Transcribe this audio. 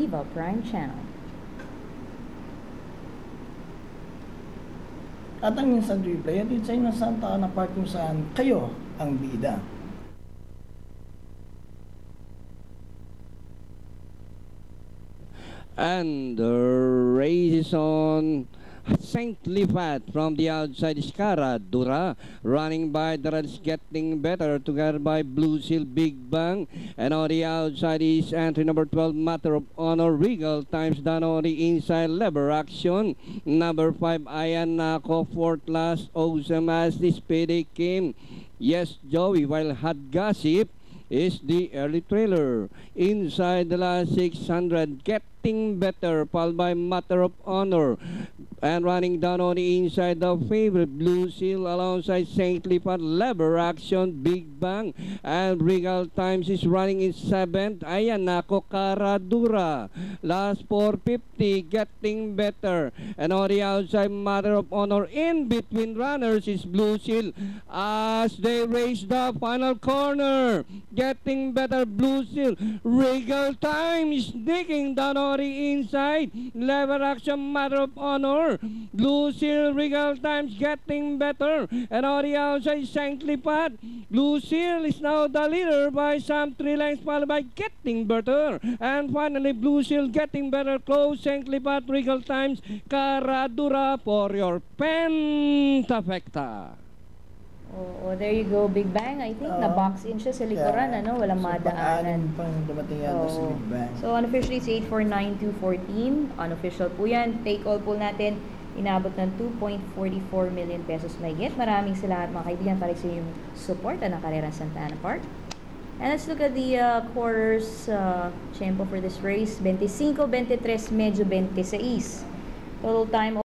Viva Prime Channel. At ang instant replay, at sa inyo Santa Ana Park kung saan kayo ang bida. And the race is on. Saint Lipat from the outside is Caradura, running by the Reds, getting better together by Blue Seal Big Bang, and on the outside is entry number 12 Matter of Honor Regal times down on the inside Lever Action, number 5 Ayanako, fourth last Awesome as the Speedy Kim, Yes Joey, while Hot Gossip is the early trailer. Inside the last 600, getting better, followed by Matter of Honor, and running down on the inside the favorite Blue Seal alongside Saint Lipat, Lever Action, Big Bang, and Regal Times is running in 7th. Ayanako, Caradura, last 450, getting better, and on the outside Matter of Honor. In between runners is Blue Seal as they race the final corner. Getting better, Blue Seal, Regal Times sneaking down on the inside, Lever Action, Matter of Honor, Blue Seal, Regal Times getting better, and on the outside Saint Lipat. Blue Seal is now the leader by some 3 lengths, followed by Getting Better, and finally Blue Seal getting better, close Saint Lipat, Regal Times, Caradura for your Pentafecta. Oh, there you go, Big Bang. I think na-box in siya sa likuran, ano? Walang madaanan. Pang dumating yata si Big Bang. So, unofficially, it's 849,214. Unofficial po yan. Take all po natin, inabot ng 2.44 million pesos mahigit. Maraming salamat mga kaibigan para sa inyong support ng Karerang Santa Ana Park. And let's look at the quarters tempo for this race. 25, 23, medyo 26. Total time